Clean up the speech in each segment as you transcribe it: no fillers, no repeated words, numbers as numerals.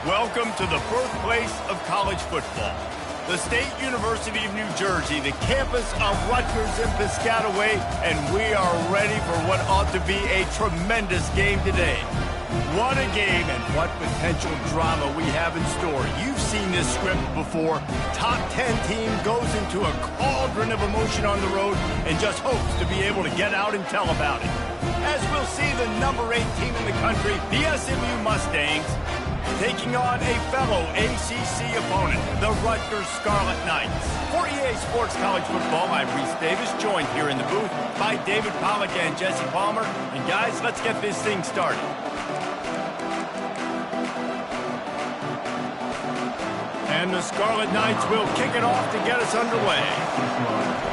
Welcome to the birthplace of college football. The State University of New Jersey, the campus of Rutgers in Piscataway, and we are ready for what ought to be a tremendous game today. What a game and what potential drama we have in store. You've seen this script before. Top 10 team goes into a cauldron of emotion on the road and just hopes to be able to get out and tell about it. As we'll see the number 8 team in the country, the SMU Mustangs, taking on a fellow ACC opponent, the Rutgers Scarlet Knights. For EA Sports College Football, I'm Reese Davis, joined here in the booth by David Pollack and Jesse Palmer. And guys, let's get this thing started. And the Scarlet Knights will kick it off to get us underway.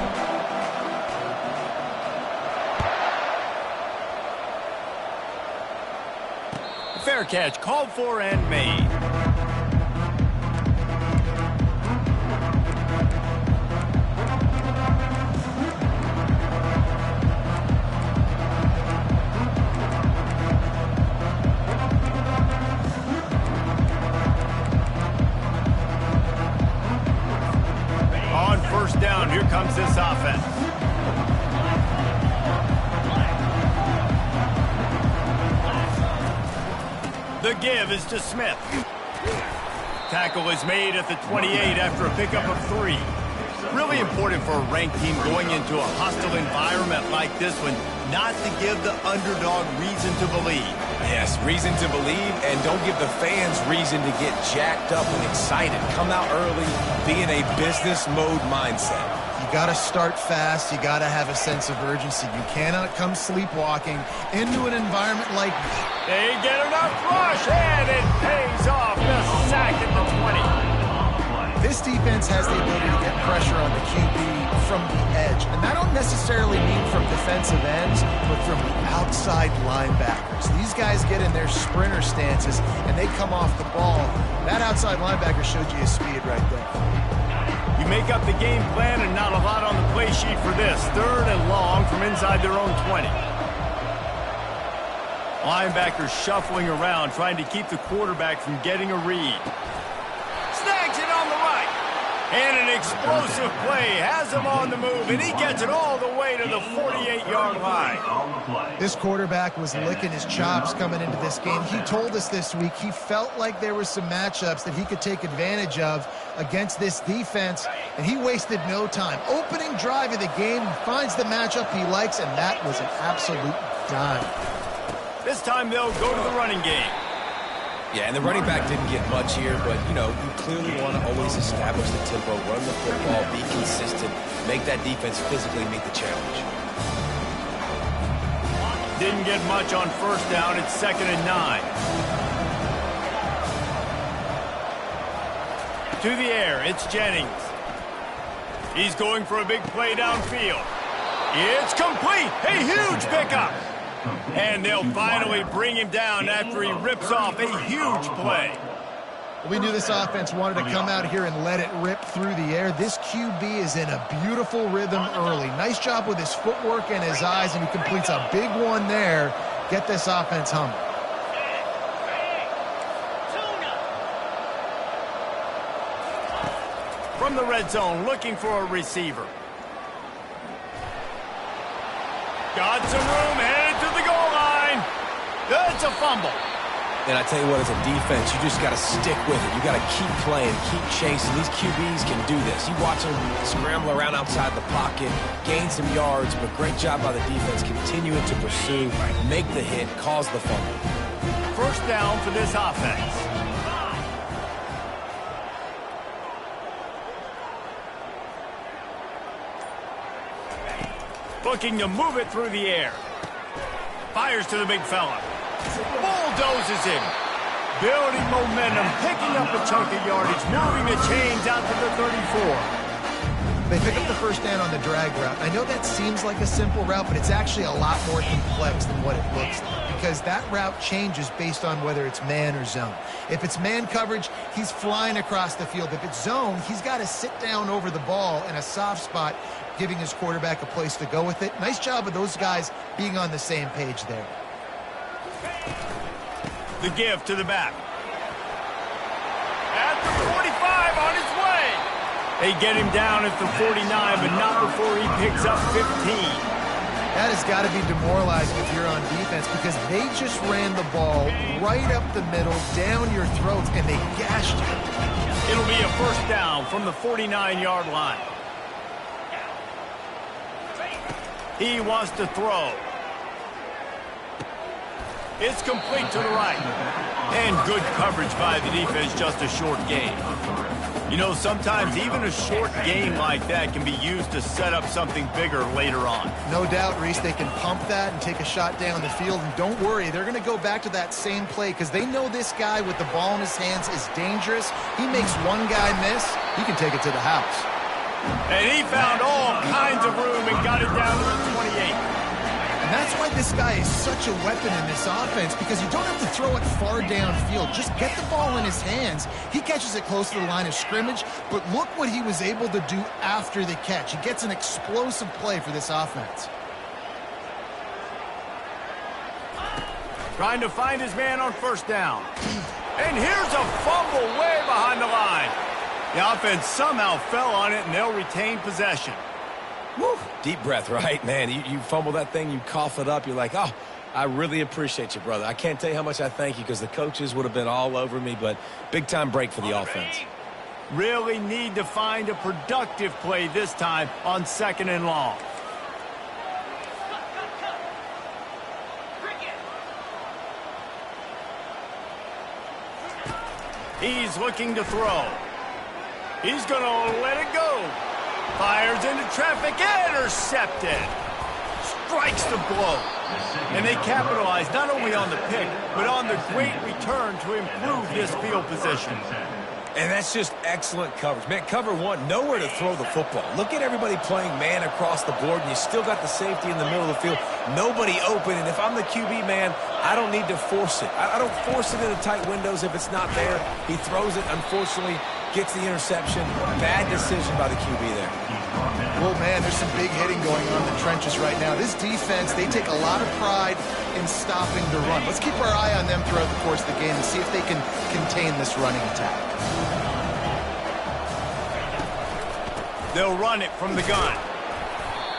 Fair catch called for and made. On first down, here comes this offense. The give is to Smith. Tackle is made at the 28 after a pickup of 3. Really important for a ranked team going into a hostile environment like this one, not to give the underdog reason to believe. Yes, reason to believe, and don't give the fans reason to get jacked up and excited. Come out early, be in a business mode mindset. You got to start fast. You got to have a sense of urgency. You cannot come sleepwalking into an environment like that. They get enough rush, and it pays off. The sack at the 20. This defense has the ability to get pressure on the QB from the edge. And I don't necessarily mean from defensive ends, but from the outside linebackers. These guys get in their sprinter stances, and they come off the ball. That outside linebacker showed you his speed right there. You make up the game plan and not a lot on the play sheet for this. 3rd and long from inside their own 20. Linebackers shuffling around, trying to keep the quarterback from getting a read. Snags it on the right. And an explosive play has him on the move, and he gets it all the way to the 48-yard line. This quarterback was licking his chops coming into this game. He told us this week he felt like there were some matchups that he could take advantage of against this defense, and he wasted no time. Opening drive of the game, finds the matchup he likes, and that was an absolute dime. This time they'll go to the running game. Yeah, and the running back didn't get much here, but, you know, you clearly want to always establish the tempo, run the football, be consistent, make that defense physically meet the challenge. Didn't get much on first down. It's 2nd and 9. To the air, it's Jennings. He's going for a big play downfield. It's complete. A huge pickup. And they'll finally bring him down after he rips off a huge play. We knew this offense wanted to come out here and let it rip through the air. This QB is in a beautiful rhythm early. Nice job with his footwork and his eyes, and he completes a big one there. Get this offense humming. From the red zone, looking for a receiver. Got some room, headed to the goal line. It's a fumble. And I tell you what, as a defense, you just got to stick with it. You got to keep playing, keep chasing. These QBs can do this. You watch them scramble around outside the pocket, gain some yards, but great job by the defense continuing to pursue, make the hit, cause the fumble. First down for this offense. Looking to move it through the air. Fires to the big fella. Bulldozes him. Building momentum, picking up a chunk of yardage, moving the chains out to the 34. They pick up the first down on the drag route. I know that seems like a simple route, but it's actually a lot more complex than what it looks like, because that route changes based on whether it's man or zone. If it's man coverage, he's flying across the field. If it's zone, he's got to sit down over the ball in a soft spot, giving his quarterback a place to go with it. Nice job of those guys being on the same page there. The give to the back. At the 45, on his way. They get him down at the 49, but not before he picks up 15. That has got to be demoralizing if you're on defense because they just ran the ball right up the middle, down your throats, and they gashed you. It'll be a first down from the 49-yard line. He wants to throw. It's complete to the right. And good coverage by the defense, just a short gain. You know, sometimes even a short gain like that can be used to set up something bigger later on. No doubt, Reese, they can pump that and take a shot down the field. And don't worry, they're going to go back to that same play because they know this guy with the ball in his hands is dangerous. He makes one guy miss, he can take it to the house. And he found all kinds of room and got it down to the 28. And that's why this guy is such a weapon in this offense because you don't have to throw it far downfield. Just get the ball in his hands. He catches it close to the line of scrimmage, but look what he was able to do after the catch. He gets an explosive play for this offense. Trying to find his man on first down. And here's a fumble way behind the line. The offense somehow fell on it, and they'll retain possession. Woo. Deep breath, right, man? You fumble that thing, you cough it up, you're like, oh, I really appreciate you, brother. I can't tell you how much I thank you because the coaches would have been all over me, but big-time break for the offense. Really need to find a productive play this time on second and long. He's looking to throw. He's going to let it go. Fires into traffic, intercepted. Strikes the blow. And they capitalize not only on the pick, but on the great return to improve this field position. And that's just excellent coverage. Man, cover one, nowhere to throw the football. Look at everybody playing man across the board, and you still got the safety in the middle of the field. Nobody open, and if I'm the QB, man, I don't need to force it. I don't force it into tight windows if it's not there. He throws it, unfortunately, gets the interception. Bad decision by the QB there. Well, man, there's some big hitting going on in the trenches right now. This defense, they take a lot of pride in stopping the run. Let's keep our eye on them throughout the course of the game and see if they can contain this running attack. They'll run it from the gun.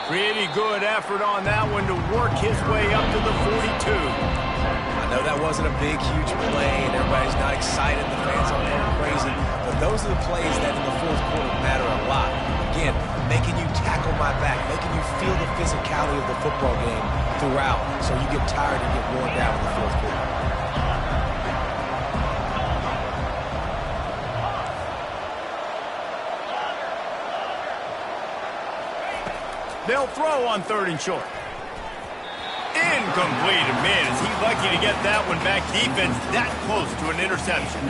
Pretty good effort on that one to work his way up to the 42. I know that wasn't a big, huge play, and everybody's not excited. The fans aren't going crazy. But those are the plays that in the fourth quarter matter a lot. Again, making you tackle my back, making you feel the physicality of the football game throughout so you get tired and get worn down in the fourth quarter. They'll throw on third and short. Incomplete. Man, is he lucky to get that one back. Defense that close to an interception.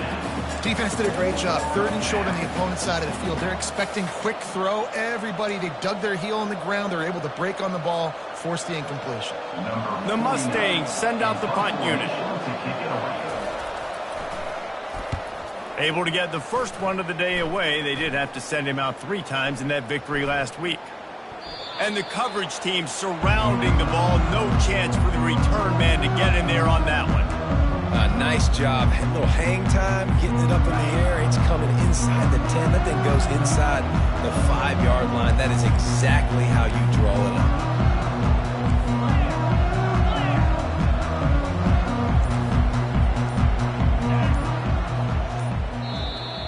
Defense did a great job. Third and short on the opponent's side of the field. They're expecting quick throw. Everybody, they dug their heel on the ground. They're able to break on the ball, force the incompletion. The Mustangs send out the punt unit. Able to get the first one of the day away. They did have to send him out 3 times in that victory last week. And the coverage team surrounding the ball. No chance for the return man to get in there on that one. Nice job. A little hang time, getting it up in the air. It's coming inside the 10. That thing goes inside the 5-yard line. That is exactly how you draw it up.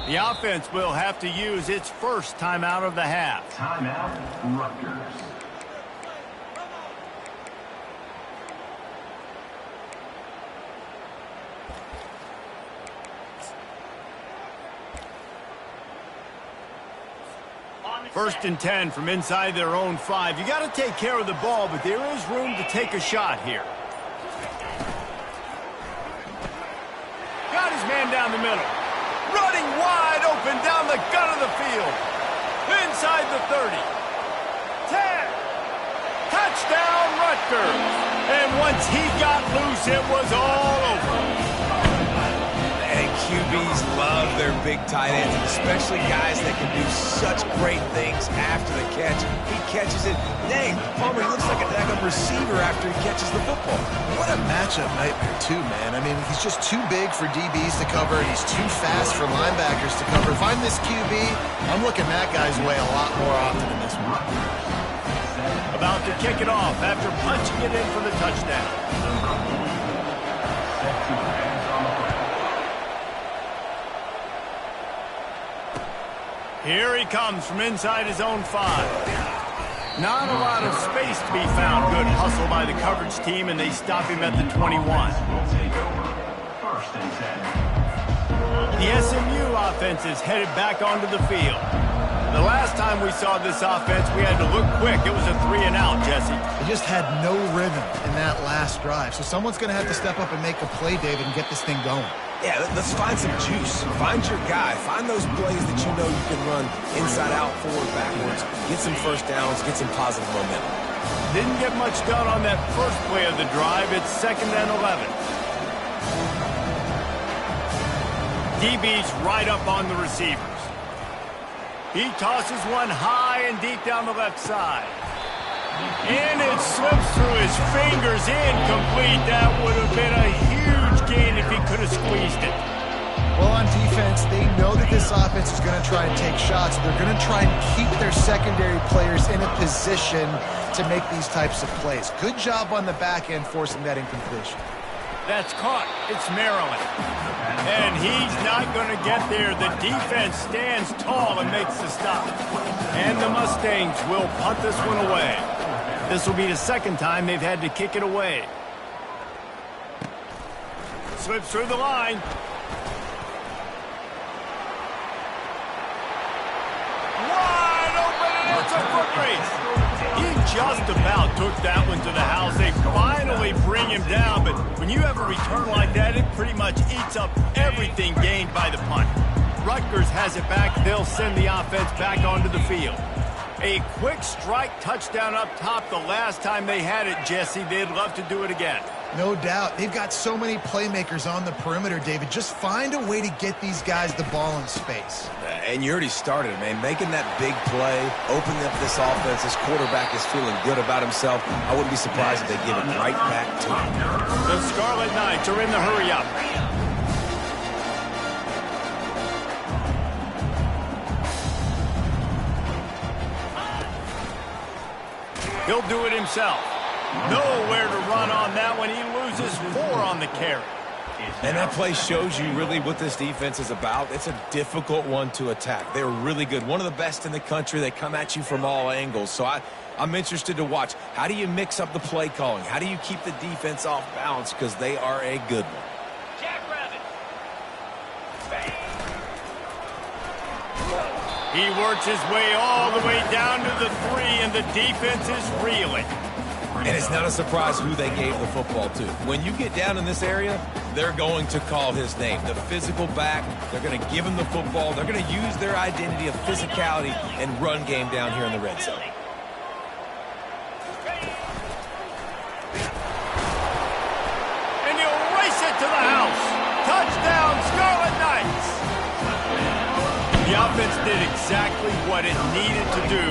The offense will have to use its first timeout of the half. Timeout, Rutgers. First and 10 from inside their own 5. You got to take care of the ball, but there is room to take a shot here. Got his man down the middle. Running wide open down the gun of the field. Inside the 30. 10. Touchdown, Rutgers. And once he got loose, it was all over. And QBs love their big tight ends, especially guys that can do such great things after the catch. He catches it. Dang, Palmer, he looks like a receiver after he catches the football. What a matchup nightmare, too, man. I mean, he's just too big for DBs to cover, and he's too fast for linebackers to cover. If I'm this QB, I'm looking that guy's way a lot more often in this one. About to kick it off after punching it in for the touchdown. Here he comes from inside his own 5. Not a lot of space to be found. Good hustle by the coverage team, and they stop him at the 21. The SMU offense is headed back onto the field. The last time we saw this offense, we had to look quick. It was a 3-and-out, Jesse. They just had no rhythm in that last drive, so someone's going to have to step up and make a play, David, and get this thing going. Yeah, let's find some juice. Find your guy. Find those plays that you know you can run inside out, forward, backwards. Get some first downs. Get some positive momentum. Didn't get much done on that first play of the drive. It's 2nd and 11. DB's right up on the receivers. He tosses one high and deep down the left side. And it slips through his fingers, incomplete. That would have been a huge gain if he could have squeezed it. Well, on defense, they know that this offense is going to try and take shots. They're going to try and keep their secondary players in a position to make these types of plays. Good job on the back end forcing that incompletion. That's caught. It's Maryland. And he's not going to get there. The defense stands tall and makes the stop. And the Mustangs will punt this one away. This will be the 2nd time they've had to kick it away. Slips through the line. Wide open, and it's a foot race. He just about took that one to the house. They finally bring him down, but when you have a return like that, it pretty much eats up everything gained by the punt. Rutgers has it back. They'll send the offense back onto the field. A quick strike touchdown up top the last time they had it, Jesse. They'd love to do it again. No doubt. They've got so many playmakers on the perimeter, David. Just find a way to get these guys the ball in space. And you already started, man. Making that big play, opening up this offense. This quarterback is feeling good about himself. I wouldn't be surprised if they give it right back to him. The Scarlet Knights are in the hurry-up. He'll do it himself. Nowhere to run on that one. He loses 4 on the carry. And that play shows you really what this defense is about. It's a difficult one to attack. They're really good. One of the best in the country. They come at you from all angles. So I'm interested to watch. How do you mix up the play calling? How do you keep the defense off balance? Because they are a good one. He works his way all the way down to the 3, and the defense is reeling. And it's not a surprise who they gave the football to. When you get down in this area, they're going to call his name. The physical back, they're going to give him the football. They're going to use their identity of physicality and run game down here in the red zone. And he'll race it to the house. Touchdown, Scarlet Knights. The offense did exactly what it needed to do,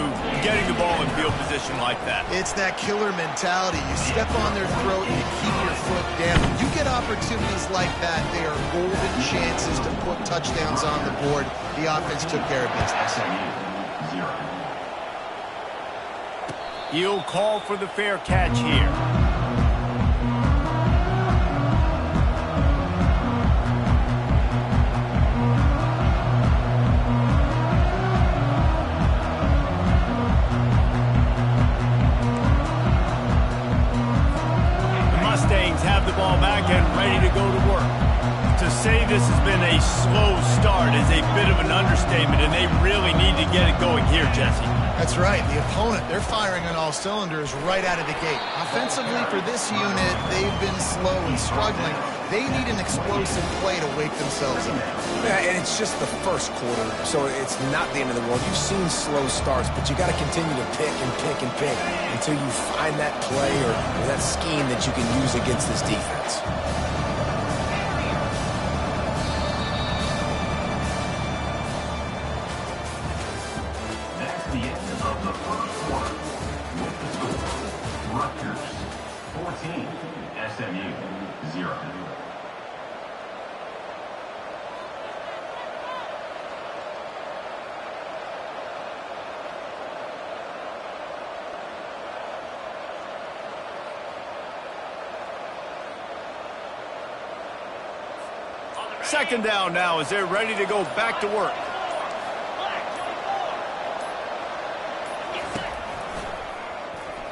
getting the ball in field position like that. It's that killer mentality. You step on their throat and you keep your foot down. When you get opportunities like that, they are golden chances to put touchdowns on the board. The offense took care of business. He'll call for the fair catch here. Ball back and ready to go to work. To say this has been a slow start is a bit of an understatement, and they really need to get it going here, Jesse. That's right. The opponent, they're firing on all cylinders right out of the gate. Offensively, for this unit, they've been slow and struggling. They need an explosive play to wake themselves up. Yeah, and it's just the first quarter, so it's not the end of the world. You've seen slow starts, but you got to continue to pick and pick and pick until you find that play or that scheme that you can use against this defense. SMU 0. Second down now as they're ready to go back to work.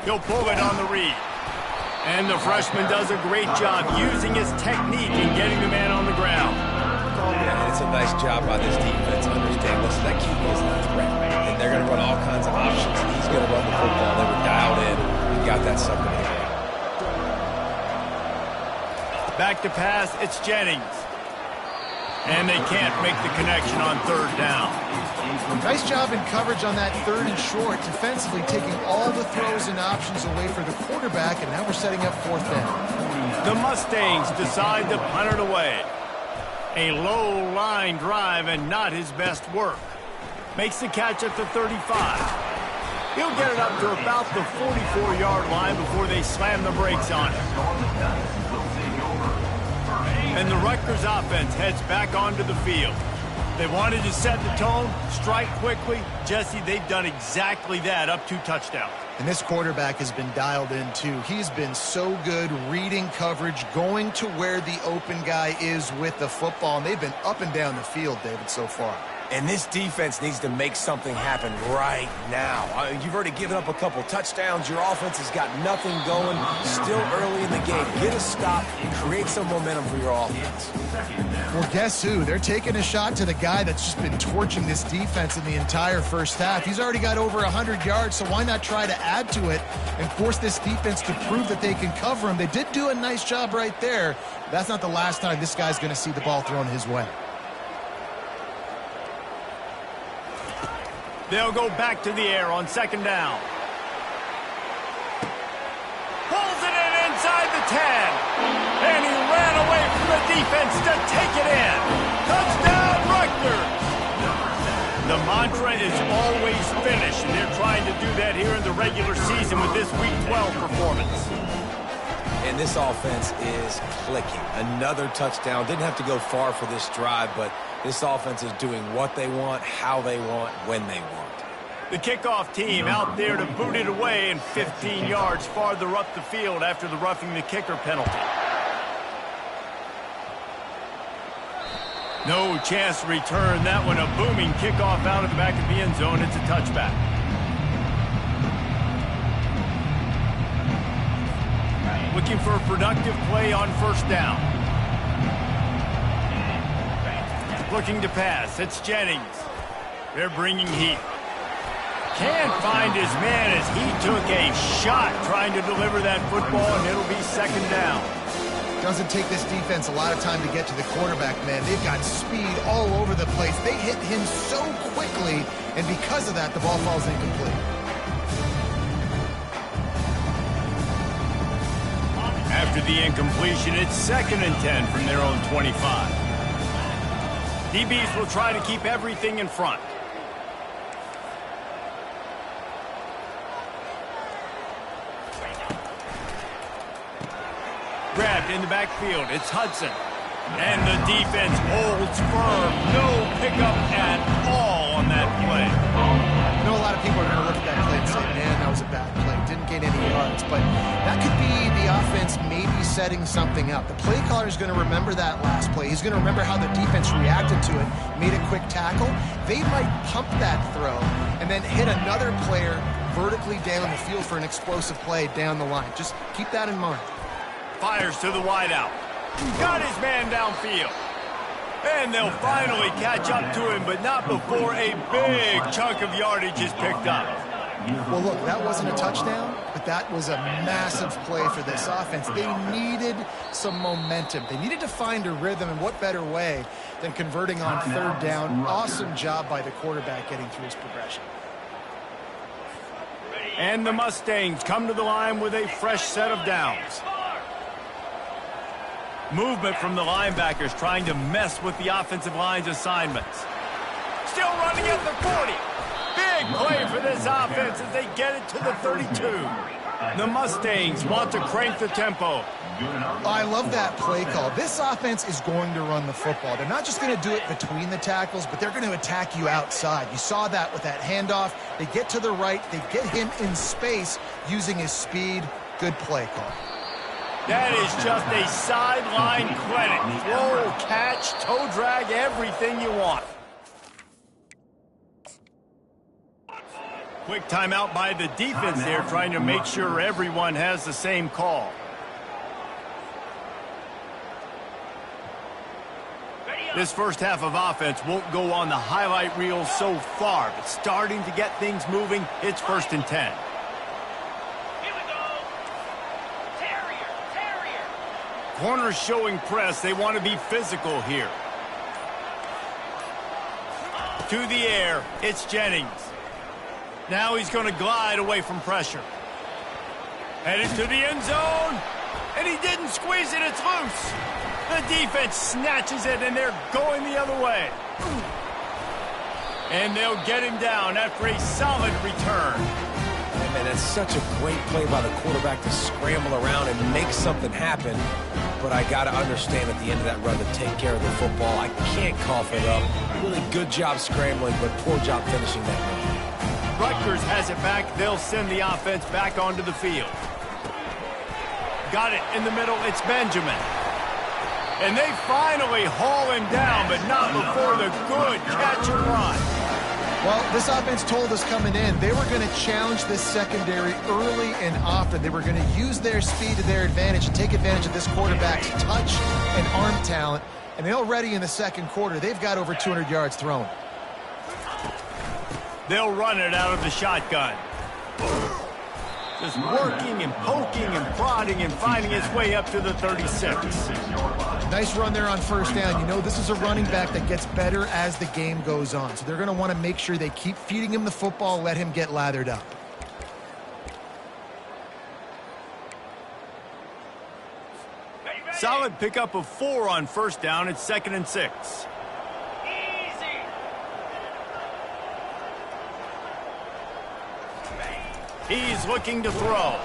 He'll pull it on the read. And the freshman does a great job using his technique and getting the man on the ground. Yeah, it's a nice job by this defense. Understand, listen, that QB is a threat. And they're going to run all kinds of options. He's going to run the football. They were dialed in and got that sucker in the air. Back to pass, it's Jennings. And they can't make the connection on third down. Nice job in coverage on that third and short, defensively taking all the throws and options away for the quarterback, and now we're setting up fourth down. The Mustangs decide to punt it away. A low line drive and not his best work. Makes the catch at the 35. He'll get it up to about the 44-yard line before they slam the brakes on him. And the Rutgers offense heads back onto the field. They wanted to set the tone, strike quickly. Jesse, they've done exactly that, up 2 touchdowns. And this quarterback has been dialed in, too. He's been so good reading coverage, going to where the open guy is with the football. And they've been up and down the field, David, so far. And this defense needs to make something happen right now. You've already given up a couple touchdowns. Your offense has got nothing going. Still early in the game. Get a stop and create some momentum for your offense. Well, guess who? They're taking a shot to the guy that's just been torching this defense in the entire first half. He's already got over 100 yards, so why not try to add to it and force this defense to prove that they can cover him? They did do a nice job right there. That's not the last time this guy's going to see the ball thrown his way. They'll go back to the air on second down. Pulls it in inside the 10. And he ran away from the defense to take it in. Touchdown, Rutgers! The mantra is always finish, and they're trying to do that here in the regular season with this Week 12 performance. And this offense is clicking. Another touchdown. Didn't have to go far for this drive, but this offense is doing what they want, how they want, when they want. The kickoff team out there to boot it away and 15 yards farther up the field after the roughing the kicker penalty. No chance to return that one. A booming kickoff out of the back of the end zone. It's a touchback. Looking for a productive play on first down. Looking to pass. It's Jennings. They're bringing heat. Can't find his man as he took a shot trying to deliver that football, and it'll be second down. Doesn't take this defense a lot of time to get to the quarterback, man. They've got speed all over the place. They hit him so quickly, and because of that, the ball falls incomplete. After the incompletion, it's 2nd and 10 from their own 25. DBs will try to keep everything in front. Grabbed in the backfield, it's Hudson. And the defense holds firm. No pickup at all on that play. I know a lot of people are going to look at that play and say, man, that was a bad play. Didn't gain any yards. But that could be the offense maybe setting something up. The play caller is going to remember that last play. He's going to remember how the defense reacted to it, made a quick tackle. They might pump that throw and then hit another player vertically down the field for an explosive play down the line. Just keep that in mind. Fires to the wideout. Got his man downfield. And they'll finally catch up to him, but not before a big chunk of yardage is picked up. Well, look, that wasn't a touchdown, but that was a massive play for this offense. They needed some momentum. They needed to find a rhythm, and what better way than converting on third down. Awesome job by the quarterback getting through his progression. And the Mustangs come to the line with a fresh set of downs. Movement from the linebackers trying to mess with the offensive line's assignments. Still running at the 40. Big play for this offense as they get it to the 32. The Mustangs want to crank the tempo. I love that play call. This offense is going to run the football. They're not just going to do it between the tackles, but they're going to attack you outside. You saw that with that handoff. They get to the right. They get him in space using his speed. Good play call. That is just a sideline clinic. Throw, catch, toe drag, everything you want. Quick timeout by the defense there, trying to make sure everyone has the same call. This first half of offense won't go on the highlight reel so far, but starting to get things moving, it's 1st and 10. Here we go. Terrier. Corners showing press. They want to be physical here. To the air, it's Jennings. Now he's going to glide away from pressure. Headed to the end zone. And he didn't squeeze it. It's loose. The defense snatches it, and they're going the other way. And they'll get him down after a solid return. Yeah, man, that's such a great play by the quarterback to scramble around and make something happen. But I got to understand at the end of that run to take care of the football. I can't cough it up. Really good job scrambling, but poor job finishing that run. Rutgers has it back. They'll send the offense back onto the field. Got it in the middle. It's Benjamin. And they finally haul him down, but not before the good catch and run. Well, this offense told us coming in they were going to challenge this secondary early and often. They were going to use their speed to their advantage and take advantage of this quarterback's touch and arm talent. And already in the second quarter, they've got over 200 yards thrown. They'll run it out of the shotgun. Just working and poking and prodding and finding its way up to the 36. Nice run there on 1st down. You know, this is a running back that gets better as the game goes on. So they're going to want to make sure they keep feeding him the football, let him get lathered up. Solid pickup of 4 on 1st down. It's 2nd and 6. He's looking to throw.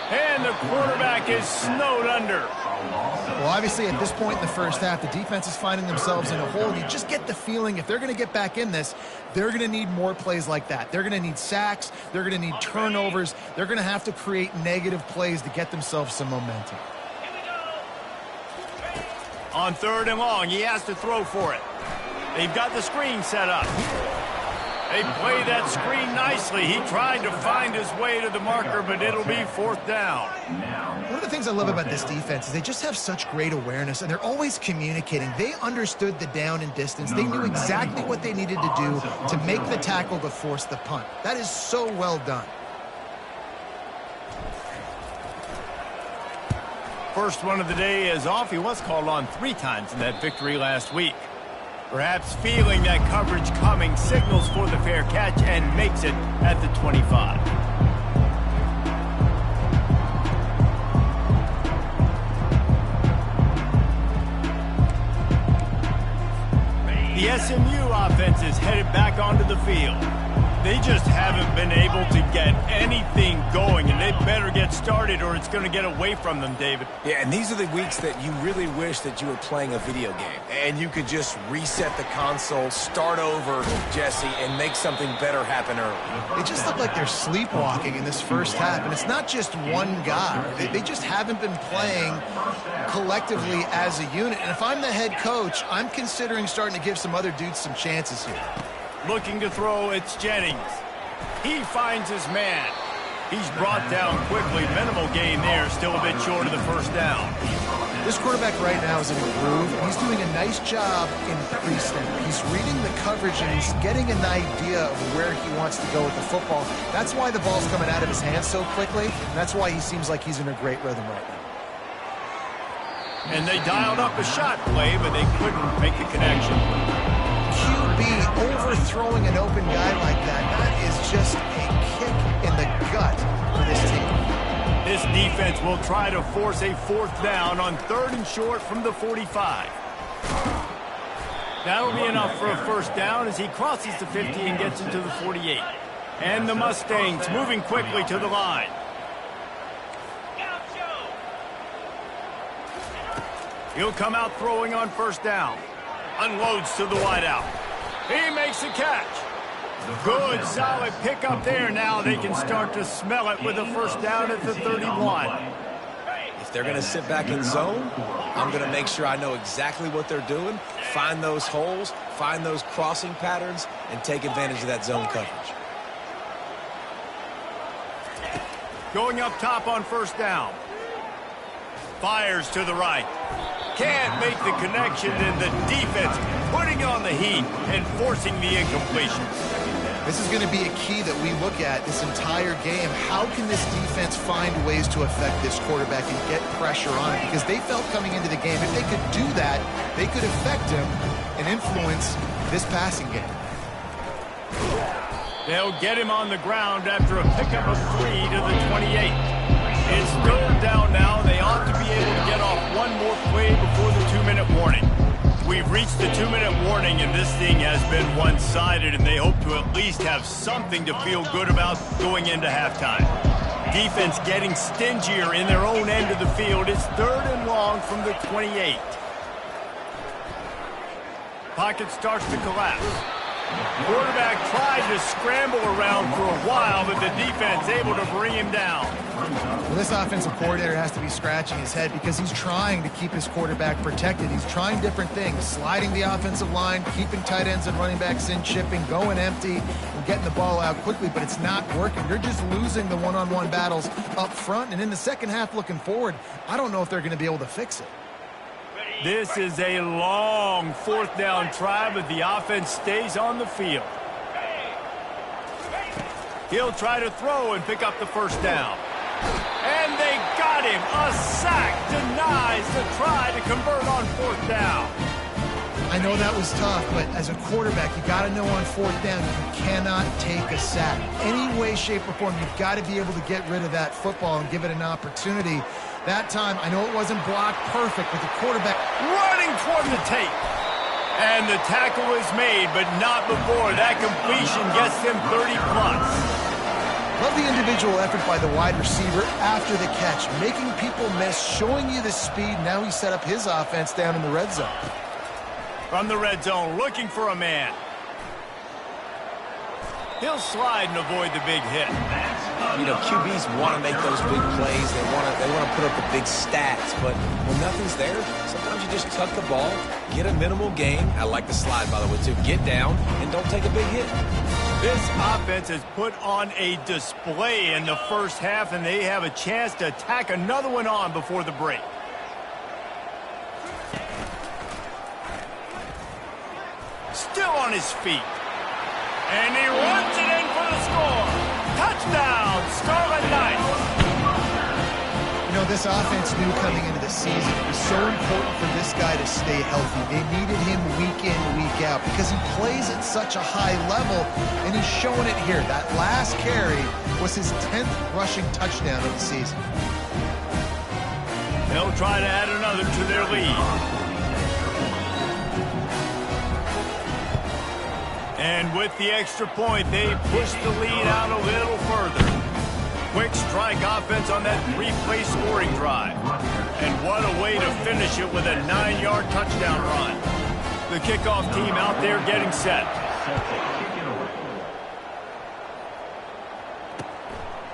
And the quarterback is snowed under. Well, obviously, at this point in the first half, the defense is finding themselves in a hole. You just get the feeling if they're going to get back in this, they're going to need more plays like that. They're going to need sacks. They're going to need turnovers. They're going to have to create negative plays to get themselves some momentum. On 3rd and long, he has to throw for it. They've got the screen set up. They play that screen nicely. He tried to find his way to the marker, but it'll be 4th down. One of the things I love about this defense is they just have such great awareness, and they're always communicating. They understood the down and distance. They knew exactly what they needed to do to make the tackle to force the punt. That is so well done. First one of the day is off. He was called on 3 times in that victory last week. Perhaps feeling that coverage coming, signals for the fair catch and makes it at the 25. The SMU offense is headed back onto the field. They just haven't been able to get anything going, and they better get started or it's going to get away from them, David. Yeah, and these are the weeks that you really wish that you were playing a video game and you could just reset the console, start over, Jesse, and make something better happen early. They just look like they're sleepwalking in this first half, and it's not just one guy. They just haven't been playing collectively as a unit, and if I'm the head coach, I'm considering starting to give some other dudes some chances here. Looking to throw, it's Jennings. He finds his man. He's brought down quickly. Minimal gain there, still a bit short of the 1st down. This quarterback right now is in a groove. He's doing a nice job in pre-snap. He's reading the coverage, and he's getting an idea of where he wants to go with the football. That's why the ball's coming out of his hands so quickly, and that's why he seems like he's in a great rhythm right now. And they dialed up a shot play, but they couldn't make the connection. QB overthrowing an open guy like that is just a kick in the gut for this team. This defense will try to force a 4th down on 3rd and short from the 45. That'll be enough for a 1st down as he crosses the 50 and gets into the 48. And the Mustangs moving quickly to the line. He'll come out throwing on first down. Unloads to the wideout. He makes the catch. Good, solid pickup there. Now they can start to smell it with a first down at the 31. If they're going to sit back in zone, I'm going to make sure I know exactly what they're doing, find those holes, find those crossing patterns, and take advantage of that zone coverage. Going up top on first down. Fires to the right. Can't make the connection, and the defense putting on the heat and forcing the incompletion. This is going to be a key that we look at this entire game. How can this defense find ways to affect this quarterback and get pressure on him? Because they felt coming into the game, if they could do that, they could affect him and influence this passing game. They'll get him on the ground after a pickup of 3 to the 28. It's third down now. They ought to be able to get off one more play before the 2-minute warning. We've reached the 2-minute warning, and this thing has been one-sided, and they hope to at least have something to feel good about going into halftime. Defense getting stingier in their own end of the field. It's third and long from the 28. Pocket starts to collapse. Quarterback tried to scramble around for a while, but the defense able to bring him down. Well, this offensive coordinator has to be scratching his head because he's trying to keep his quarterback protected. He's trying different things, sliding the offensive line, keeping tight ends and running backs in, chipping, going empty, and getting the ball out quickly, but it's not working. They're just losing the one-on-one battles up front, and in the second half looking forward, I don't know if they're going to be able to fix it. This is a long fourth down try, but the offense stays on the field. He'll try to throw and pick up the first down. And they got him. A sack denies the try to convert on fourth down. I know that was tough, but as a quarterback, you got to know on fourth down, you cannot take a sack. Any way, shape, or form, you've got to be able to get rid of that football and give it an opportunity. That time, I know it wasn't blocked perfect, but the quarterback running toward the tape. And the tackle is made, but not before that completion gets him 30-plus. Love the individual effort by the wide receiver after the catch, making people miss, showing you the speed. Now he set up his offense down in the red zone. From the red zone, looking for a man. He'll slide and avoid the big hit. You know, QBs want to make those big plays. They want to put up the big stats. But when nothing's there, sometimes you just tuck the ball, get a minimal gain. I like the slide, by the way, too. Get down and don't take a big hit. This offense has put on a display in the first half, and they have a chance to tack another one on before the break. Still on his feet. And he runs it in for the score. Touchdown, Scarlet Knights. You know, this offense knew coming into the season it was so important for this guy to stay healthy. They needed him week in, week out because he plays at such a high level, and he's showing it here. That last carry was his 10th rushing touchdown of the season. They'll try to add another to their lead. And with the extra point, they push the lead out a little further. Quick strike offense on that 3-play scoring drive. And what a way to finish it with a 9-yard touchdown run. The kickoff team out there getting set.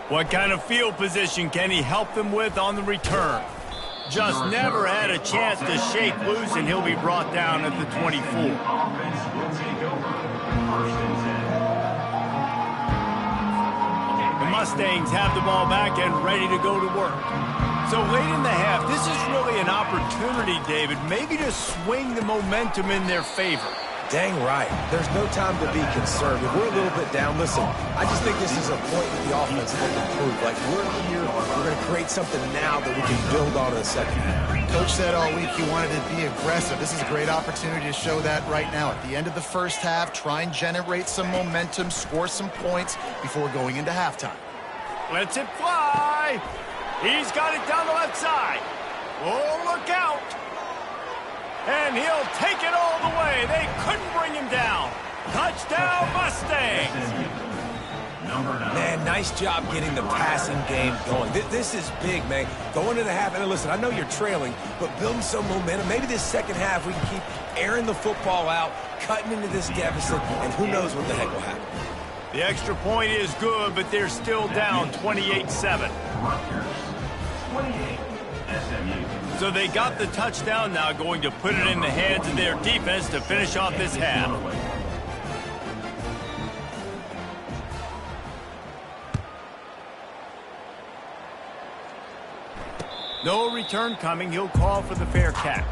What kind of field position can he help them with on the return? Just never had a chance to shake loose, and he'll be brought down at the 24. The Mustangs have the ball back and ready to go to work. So late in the half, this is really an opportunity, David, maybe to swing the momentum in their favor. Dang right. There's no time to be concerned. If we're a little bit down, listen, I just think this is a point with the offense that can improve. Like, we're here, we're going to create something now that we can build on in the second half. Coach said all week he wanted to be aggressive. This is a great opportunity to show that right now. At the end of the first half, try and generate some momentum, score some points before going into halftime. Lets it fly. He's got it down the left side. Oh, look out. And he'll take it all the way. They couldn't bring him down. Touchdown, Mustangs. Man, nice job getting the passing game going. This is big, man. Going into the half, and listen, I know you're trailing, but building some momentum. Maybe this second half we can keep airing the football out, cutting into this deficit, and who knows what the heck will happen. The extra point is good, but they're still down 28-7. So they got the touchdown now, going to put it in the hands of their defense to finish off this half. No return coming. He'll call for the fair catch.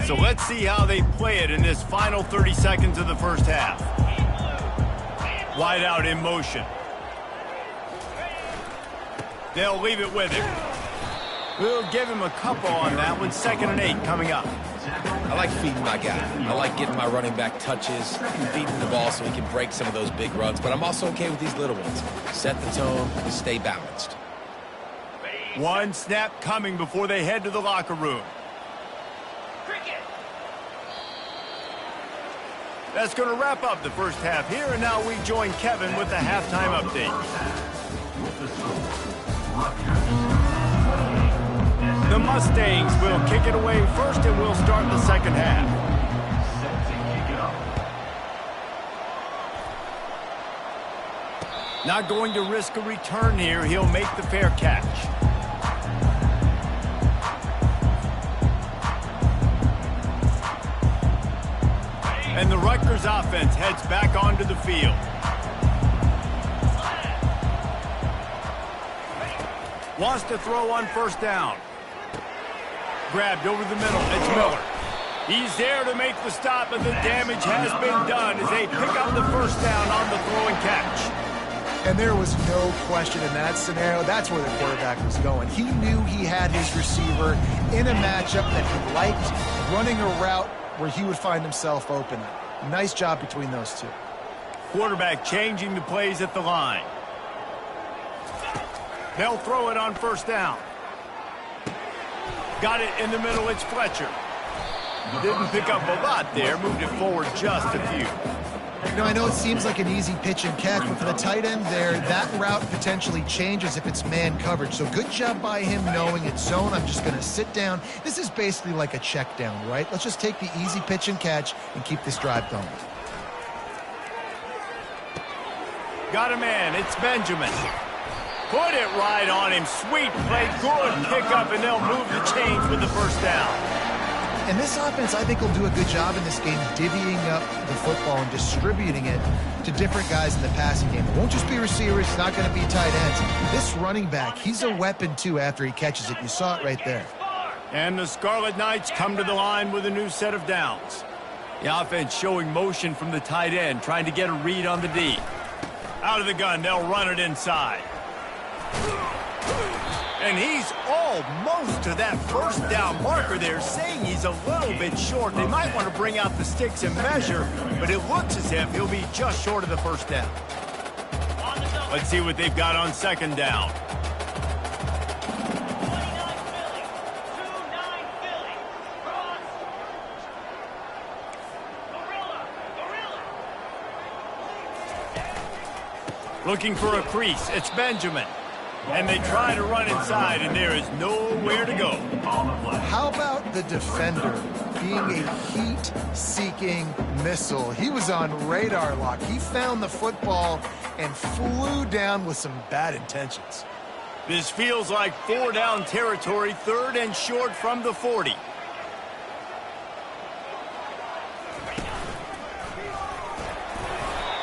So let's see how they play it in this final 30 seconds of the first half. Wide out in motion. They'll leave it with him. We'll give him a couple on that one. 2nd and 8 coming up. I like feeding my guy. I like getting my running back touches, feeding the ball so he can break some of those big runs, but I'm also okay with these little ones. Set the tone, stay balanced. One snap coming before they head to the locker room. That's going to wrap up the first half here, and now we join Kevin with the halftime update. The Mustangs will kick it away first, and we'll start the second half. Not going to risk a return here. He'll make the fair catch. And the Rutgers offense heads back onto the field. Wants to throw on first down. Grabbed over the middle. It's Miller. He's there to make the stop, but the damage has been done as they pick up the first down on the throw and catch. And there was no question in that scenario. That's where the quarterback was going. He knew he had his receiver in a matchup that he liked, running a route where he would find himself open. Nice job between those two. Quarterback changing the plays at the line. They'll throw it on first down. Got it in the middle. It's Fletcher. Didn't pick up a lot there. Moved it forward just a few. Now, I know it seems like an easy pitch and catch, but for the tight end there, that route potentially changes if it's man coverage. So good job by him knowing it's zone. I'm just going to sit down. This is basically like a check down, right? Let's just take the easy pitch and catch and keep this drive going. Got a man. It's Benjamin. Put it right on him. Sweet play. Good pickup, and they'll move the chains with the first down. And this offense, I think, will do a good job in this game divvying up the football and distributing it to different guys in the passing game. It won't just be receivers. It's not going to be tight ends. This running back, he's a weapon, too, after he catches it. You saw it right there. And the Scarlet Knights come to the line with a new set of downs. The offense showing motion from the tight end, trying to get a read on the D. Out of the gun, they'll run it inside. And he's almost to that first down marker there, saying he's a little bit short. They might want to bring out the sticks and measure, but it looks as if he'll be just short of the first down. Let's see what they've got on second down. Looking for a crease. It's Benjamin. And they try to run inside, and there is nowhere to go. How about the defender being a heat-seeking missile? He was on radar lock. He found the football and flew down with some bad intentions. This feels like 4-down territory, 3rd and short from the 40.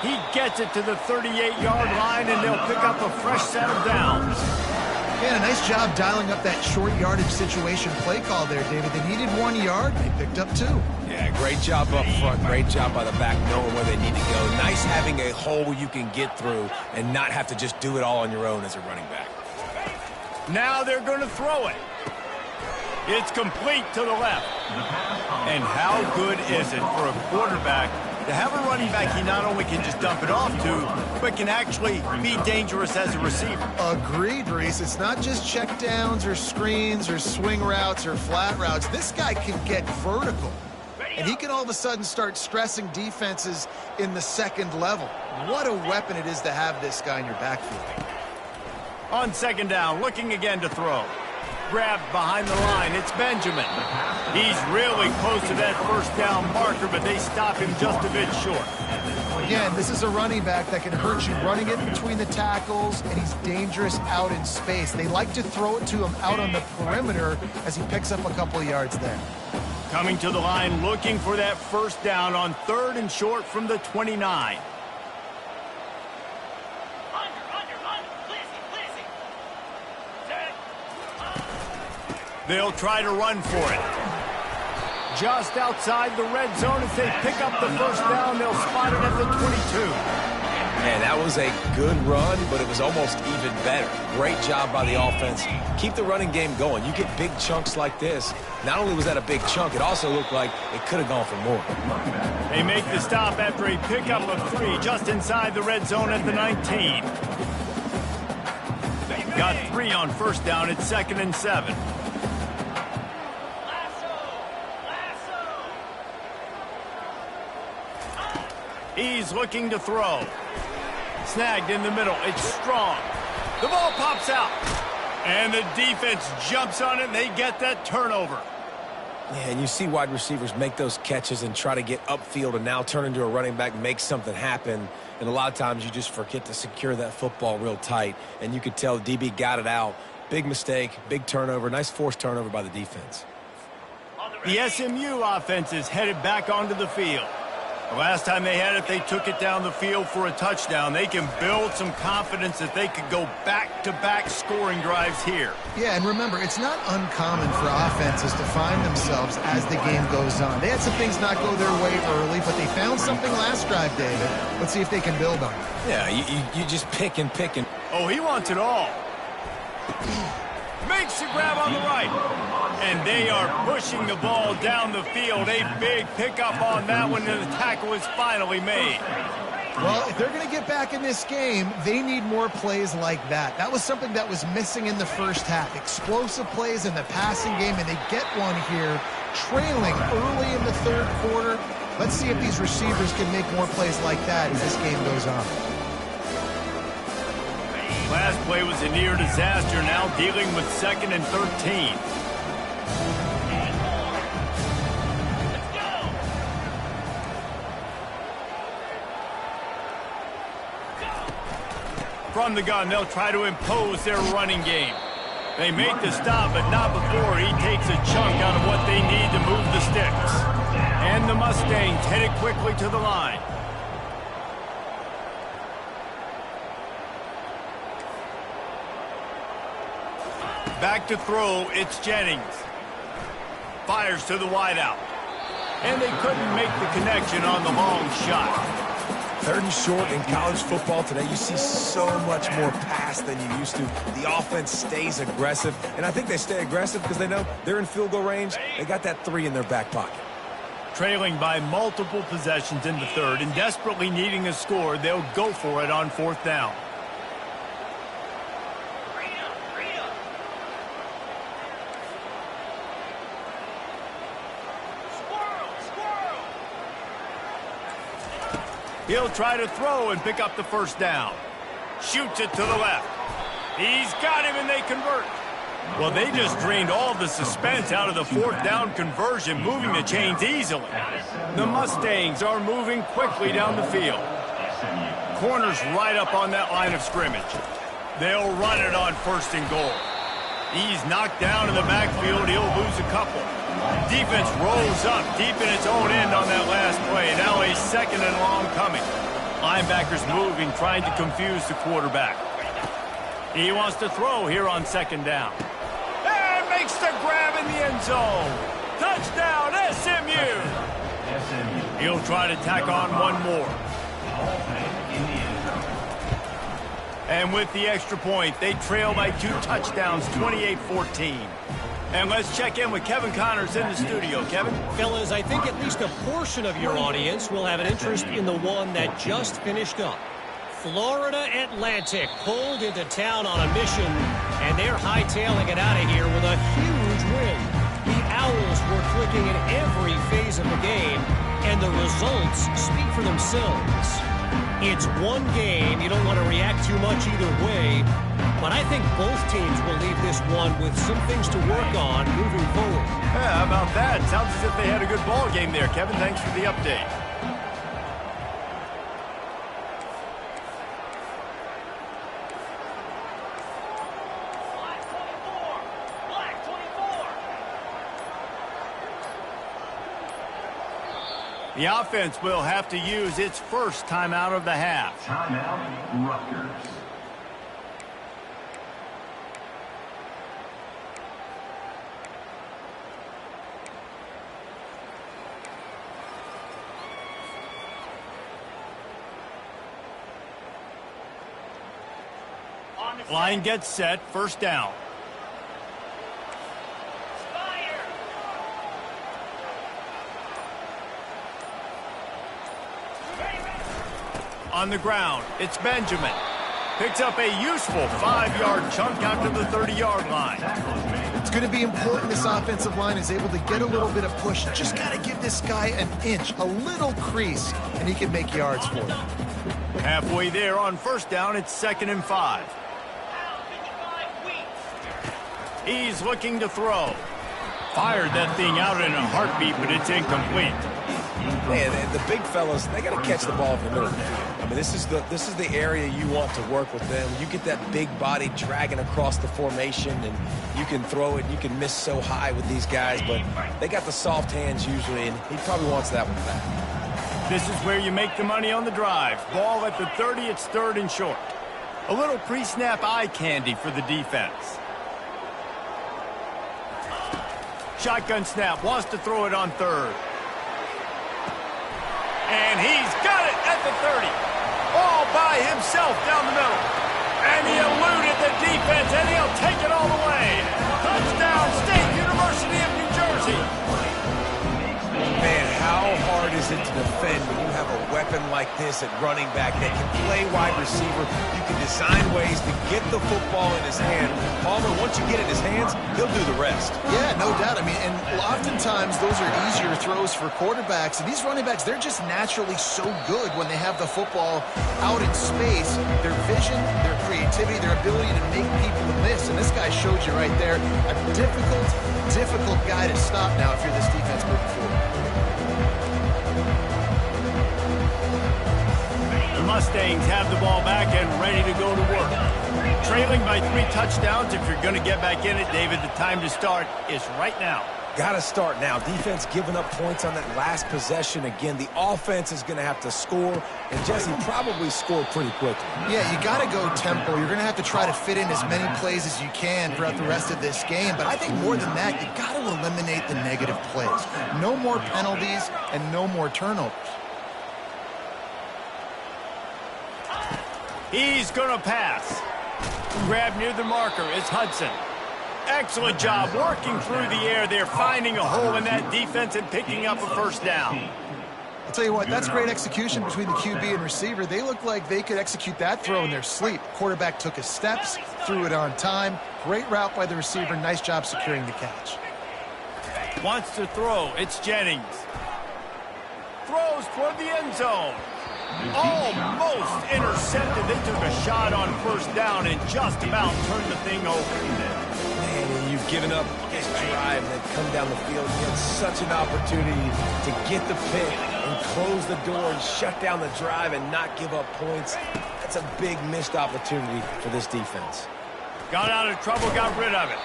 He gets it to the 38-yard line, and they'll pick up a fresh set of downs. Yeah, a nice job dialing up that short yardage situation play call there, David. They needed 1 yard. They picked up 2. Yeah, great job up front. Great job by the back knowing where they need to go. Nice having a hole you can get through and not have to just do it all on your own as a running back. Now they're going to throw it. It's complete to the left. And how good is it for a quarterback to have a running back he not only can just dump it off to, but can actually be dangerous as a receiver? Agreed, Reese. It's not just check downs or screens or swing routes or flat routes. This guy can get vertical. And he can all of a sudden start stressing defenses in the second level. What a weapon it is to have this guy in your backfield. On second down, looking again to throw. Grabbed behind the line, it's Benjamin. He's really close to that first down marker, but they stop him just a bit short. Again, this is a running back that can hurt you running it between the tackles, and he's dangerous out in space. They like to throw it to him out on the perimeter as he picks up a couple of yards there. Coming to the line, looking for that first down on 3rd and short from the 29. They'll try to run for it. Just outside the red zone. If they pick up the first down, they'll spot it at the 22. Man, that was a good run, but it was almost even better. Great job by the offense. Keep the running game going. You get big chunks like this. Not only was that a big chunk, it also looked like it could have gone for more. They make the stop after a pickup of 3 just inside the red zone at the 19. Got 3 on first down. It's 2nd and 7. He's looking to throw. Snagged in the middle. It's Strong. The ball pops out. And the defense jumps on it, and they get that turnover. Yeah, and you see wide receivers make those catches and try to get upfield and now turn into a running back, make something happen. And a lot of times you just forget to secure that football real tight. And you could tell the DB got it out. Big mistake, big turnover, nice forced turnover by the defense. The SMU offense is headed back onto the field. The last time they had it, they took it down the field for a touchdown. They can build some confidence that they could go back-to-back scoring drives here. Yeah, and remember, it's not uncommon for offenses to find themselves as the game goes on. They had some things not go their way early, but they found something last drive, David. Let's see if they can build on it. Yeah, you just pick and pick and... Oh, he wants it all. Makes the grab on the right. And they are pushing the ball down the field. A big pickup on that one, and the tackle is finally made. Well, if they're going to get back in this game, they need more plays like that. That was something that was missing in the first half. Explosive plays in the passing game, and they get one here, trailing early in the 3rd quarter. Let's see if these receivers can make more plays like that as this game goes on. Last play was a near disaster, now dealing with 2nd and 13. From the gun, they'll try to impose their running game. They make the stop, but not before he takes a chunk out of what they need to move the sticks. And the Mustangs headed quickly to the line. Back to throw, it's Jennings. Fires to the wideout. And they couldn't make the connection on the long shot. 3rd and short in college football today, you see so much more pass than you used to. The offense stays aggressive, and I think they stay aggressive because they know they're in field goal range. They got that 3 in their back pocket. Trailing by multiple possessions in the 3rd and desperately needing a score, they'll go for it on 4th down. He'll try to throw and pick up the first down. Shoots it to the left. He's got him, and they convert. Well, they just drained all the suspense out of the 4th down conversion, moving the chains easily. The Mustangs are moving quickly down the field. Corners right up on that line of scrimmage. They'll run it on 1st and goal. He's knocked down in the backfield. He'll lose a couple. Defense rolls up deep in its own end on that last play. Now a 2nd and long coming. Linebackers moving, trying to confuse the quarterback. He wants to throw here on 2nd down. And makes the grab in the end zone. Touchdown, SMU. He'll try to tack on one more. And with the extra point, they trail by 2 touchdowns, 28-14. And let's check in with Kevin Connors in the studio. Kevin? Fellas, I think at least a portion of your audience will have an interest in the one that just finished up. Florida Atlantic pulled into town on a mission, and they're hightailing it out of here with a huge win. The Owls were clicking in every phase of the game, and the results speak for themselves. It's one game. You don't want to react too much either way, but I think both teams will leave this one with some things to work on moving forward. Yeah, how about that? Sounds as if they had a good ball game there, Kevin. Thanks for the update. The offense will have to use its first timeout of the half. Timeout, Rutgers. Line gets set, first down. On the ground, it's Benjamin. Picks up a useful 5-yard chunk out to the 30-yard line. It's going to be important this offensive line is able to get a little bit of push. Just got to give this guy an inch, a little crease, and he can make yards for it. Halfway there on first down, it's 2nd and 5. He's looking to throw. Fired that thing out in a heartbeat, but it's incomplete. Man, the big fellas, they got to catch the ball from the middle of the field. I mean, this is the area you want to work with them. You get that big body dragging across the formation, and you can throw it. You can miss so high with these guys, but they got the soft hands usually, and he probably wants that one back. This is where you make the money on the drive. Ball at the 30, it's 3rd and short. A little pre-snap eye candy for the defense. Shotgun snap, wants to throw it on 3rd. And he's got it at the 30. All by himself down the middle. And he eluded the defense, and he'll take it all the way. Touchdown, State University of New Jersey. Man, how hard is it to defend when you have a weapon like this at running back that can play wide receiver? You can design ways to get the football in his hand. Palmer, once you get it in his hands, he'll do the rest. Yeah, no doubt. I mean, and oftentimes those are easier throws for quarterbacks. And these running backs, they're just naturally so good when they have the football out in space. Their vision, their creativity, their ability to make people miss. And this guy showed you right there, a difficult guy to stop now if you're this defense moving forward. The Mustangs have the ball back and ready to go to work. Trailing by 3 touchdowns. If you're going to get back in it, David, the time to start is right now. Got to start now. Defense giving up points on that last possession. Again, the offense is going to have to score, and Jesse probably score pretty quickly. Yeah, you got to go tempo. You're going to have to try to fit in as many plays as you can throughout the rest of this game. But I think more than that, you got to eliminate the negative plays. No more penalties and no more turnovers. He's going to pass. Grab near the marker. It's Hudson. Excellent job working through the air there, finding a hole in that defense and picking up a first down. I'll tell you what, that's great execution between the QB and receiver. They look like they could execute that throw in their sleep. Quarterback took his steps, threw it on time. Great route by the receiver. Nice job securing the catch. Wants to throw. It's Jennings. Throws toward the end zone. Almost intercepted. They took a shot on first down and just about turned the thing over. Man, you've given up this drive and then come down the field. You had such an opportunity to get the pick and close the door and shut down the drive and not give up points. That's a big missed opportunity for this defense. Got out of trouble, got rid of it.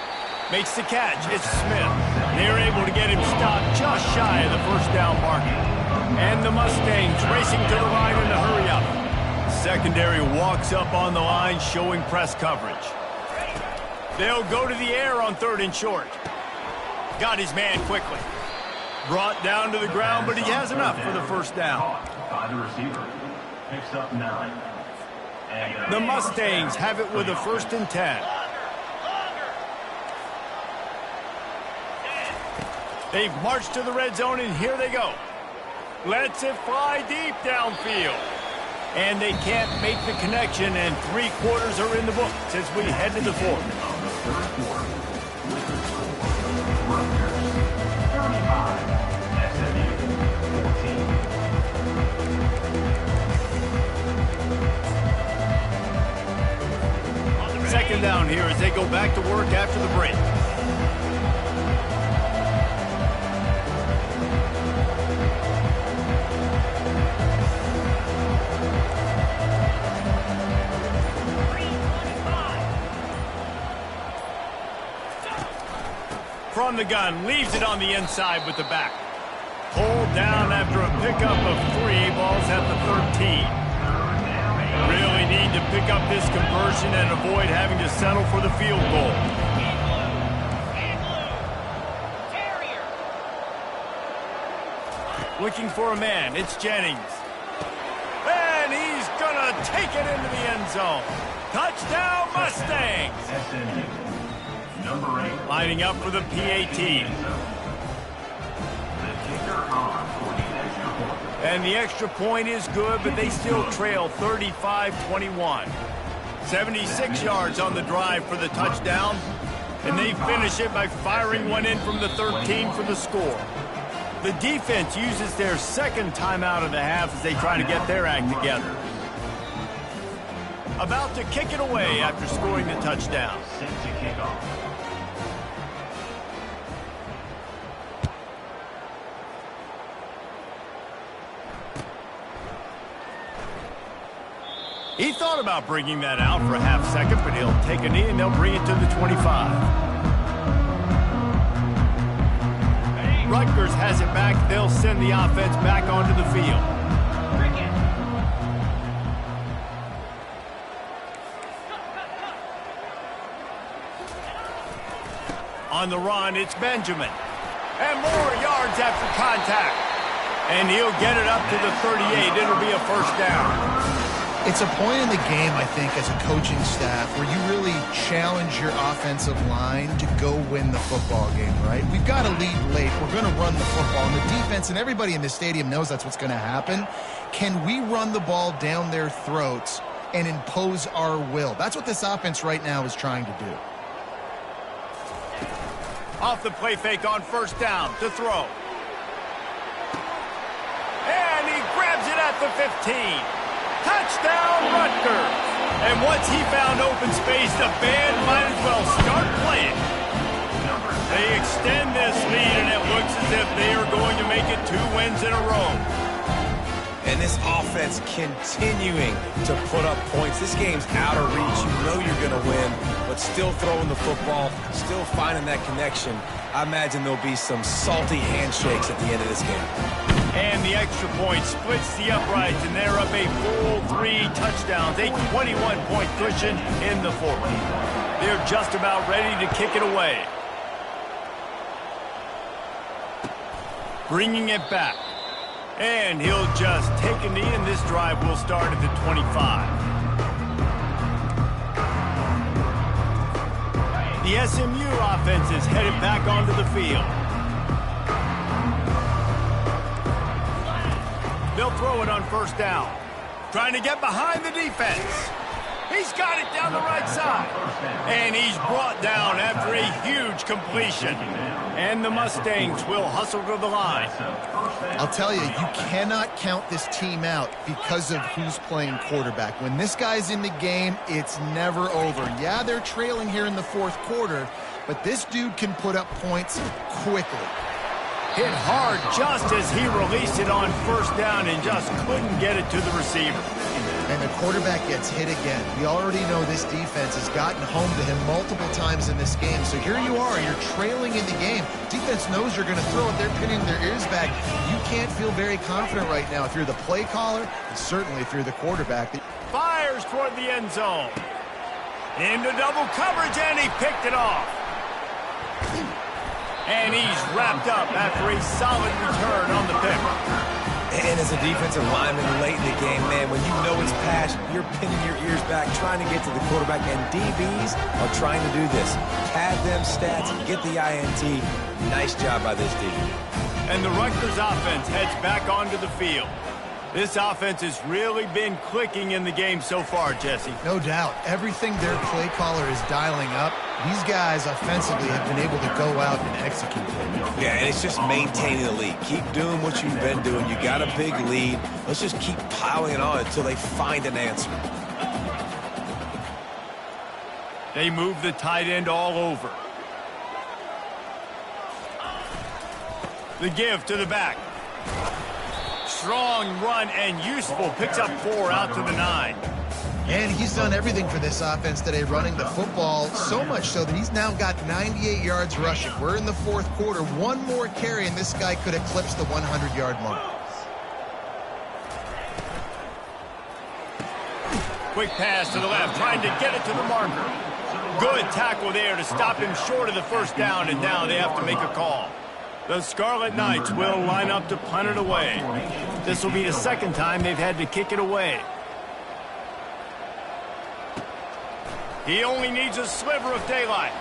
Makes the catch. It's Smith. They're able to get him stopped just shy of the first down marker. And the Mustangs racing to the line in a hurry-up. Secondary walks up on the line, showing press coverage. They'll go to the air on 3rd and short. Got his man quickly. Brought down to the ground, but he has enough for the first down. By the receiver. Picks up 9. The Mustangs have it with a 1st and 10. They've marched to the red zone, and here they go. Lets it fly deep downfield. And they can't make the connection, and 3 quarters are in the books as we head to the fourth. Second down here as they go back to work after the break. From the gun, leaves it on the inside with the back. Pulled down after a pickup of 3, balls at the 13. Really need to pick up this conversion and avoid having to settle for the field goal. Looking for a man, it's Jennings. And he's gonna take it into the end zone. Touchdown Mustangs! Number 8. Lining up for the PAT. And the extra point is good, but they still trail 35-21. 76 yards on the drive for the touchdown. And they finish it by firing one in from the 13 for the score. The defense uses their second timeout of the half as they try to get their act together. About to kick it away after scoring the touchdown. Set to kick off. He thought about bringing that out for a half second, but he'll take a knee and they'll bring it to the 25. Rutgers has it back. They'll send the offense back onto the field. On the run, it's Benjamin. And more yards after contact. And he'll get it up to the 38. It'll be a first down. It's a point in the game, I think, as a coaching staff where you really challenge your offensive line to go win the football game, right? We've got to lead late. We're going to run the football. And the defense and everybody in this stadium knows that's what's going to happen. Can we run the ball down their throats and impose our will? That's what this offense right now is trying to do. Off the play fake on first down to throw. And he grabs it at the 15. Touchdown, Rutgers! And once he found open space, the band might as well start playing. They extend this lead, and it looks as if they are going to make it 2 wins in a row. And this offense continuing to put up points. This game's out of reach. You know you're going to win, but still throwing the football, still finding that connection. I imagine there'll be some salty handshakes at the end of this game. And the extra point splits the uprights, and they're up a full 3 touchdowns, a 21-point cushion in the fourth. They're just about ready to kick it away. Bringing it back. And he'll just take a knee, and this drive will start at the 25. The SMU offense is headed back onto the field. They'll throw it on first down. Trying to get behind the defense. He's got it down the right side. And he's brought down after a huge completion. And the Mustangs will hustle to the line. I'll tell you, you cannot count this team out because of who's playing quarterback. When this guy's in the game, it's never over. Yeah, they're trailing here in the fourth quarter, but this dude can put up points quickly. Hit hard just as he released it on first down and just couldn't get it to the receiver. And the quarterback gets hit again. We already know this defense has gotten home to him multiple times in this game. So here you are, you're trailing in the game. Defense knows you're going to throw it. They're pinning their ears back. You can't feel very confident right now if you're the play caller, and certainly if you're the quarterback. Fires toward the end zone. Into double coverage, and he picked it off. And he's wrapped up after a solid return on the pick. And as a defensive lineman late in the game, man, when you know it's passed, you're pinning your ears back, trying to get to the quarterback, and DBs are trying to do this. Pad them stats, get the INT. Nice job by this D. And the Rutgers offense heads back onto the field. This offense has really been clicking in the game so far, Jesse. No doubt. Everything their play caller is dialing up, these guys offensively have been able to go out and execute. Yeah, and it's just maintaining the lead. Keep doing what you've been doing. You got a big lead. Let's just keep piling it on until they find an answer. They move the tight end all over. The give to the back. Strong run and useful. Picks up 4 out to the 9. And he's done everything for this offense today, running the football, so much so that he's now got 98 yards rushing. We're in the fourth quarter. One more carry, and this guy could eclipse the 100-yard mark. Quick pass to the left, trying to get it to the marker. Good tackle there to stop him short of the first down, and now they have to make a call. The Scarlet Knights will line up to punt it away. This will be the second time they've had to kick it away. He only needs a sliver of daylight.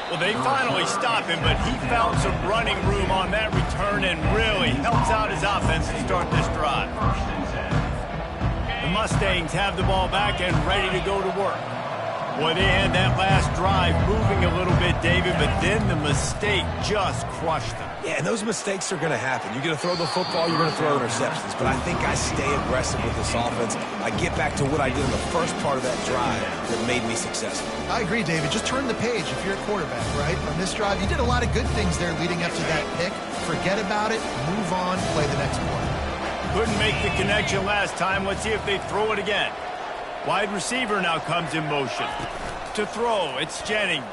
Well, they finally stop him, but he found some running room on that return and really helps out his offense to start this drive. The Mustangs have the ball back and ready to go to work. Boy, they had that last drive moving a little bit, David, but then the mistake just crushed them. Yeah, and those mistakes are going to happen. You're going to throw the football, you're going to throw interceptions. But I think I stay aggressive with this offense. I get back to what I did in the first part of that drive that made me successful. I agree, David. Just turn the page if you're a quarterback, right? On this drive, you did a lot of good things there leading up to that pick. Forget about it, move on, play the next play. Couldn't make the connection last time. Let's see if they throw it again. Wide receiver now comes in motion. To throw, it's Jennings.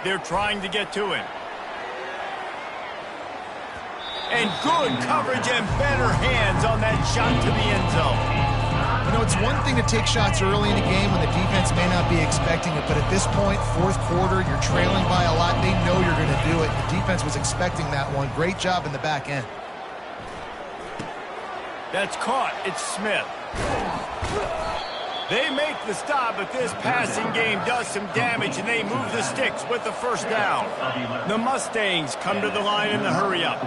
They're trying to get to him. And good coverage and better hands on that shot to the end zone. You know, it's one thing to take shots early in a game when the defense may not be expecting it, but at this point, fourth quarter, you're trailing by a lot. They know you're going to do it. The defense was expecting that one. Great job in the back end. That's caught. It's Smith. They make the stop, but this passing game does some damage, and they move the sticks with the first down. The Mustangs come to the line in the hurry-up.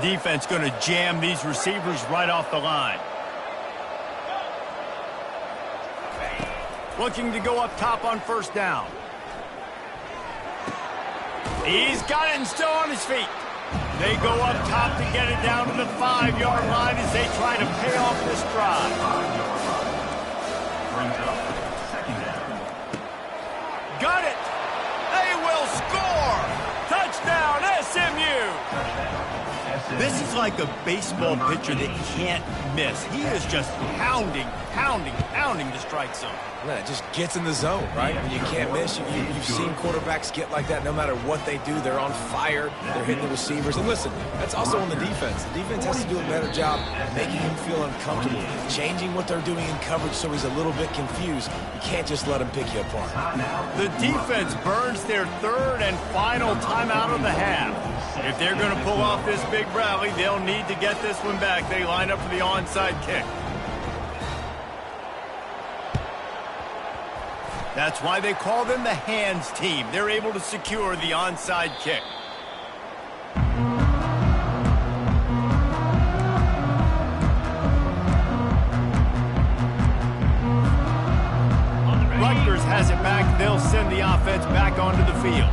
Defense going to jam these receivers right off the line. Looking to go up top on first down. He's got it and still on his feet. They go up top to get it down to the 5-yard line as they try to pay off this drive. Got it. They will score. Touchdown, SMU. This is like a baseball pitcher that can't miss. He is just pounding the strike zone. Man, it just gets in the zone, right? When you can't miss, you've seen quarterbacks get like that no matter what they do. They're on fire. They're hitting the receivers. And listen, that's also on the defense. The defense has to do a better job making him feel uncomfortable, changing what they're doing in coverage so he's a little bit confused. You can't just let him pick you apart. The defense burns their third and final timeout of the half. If they're going to pull off this big rally, they'll need to get this one back. They line up for the onside kick. That's why they call them the hands team. They're able to secure the onside kick. Rutgers has it back. They'll send the offense back onto the field.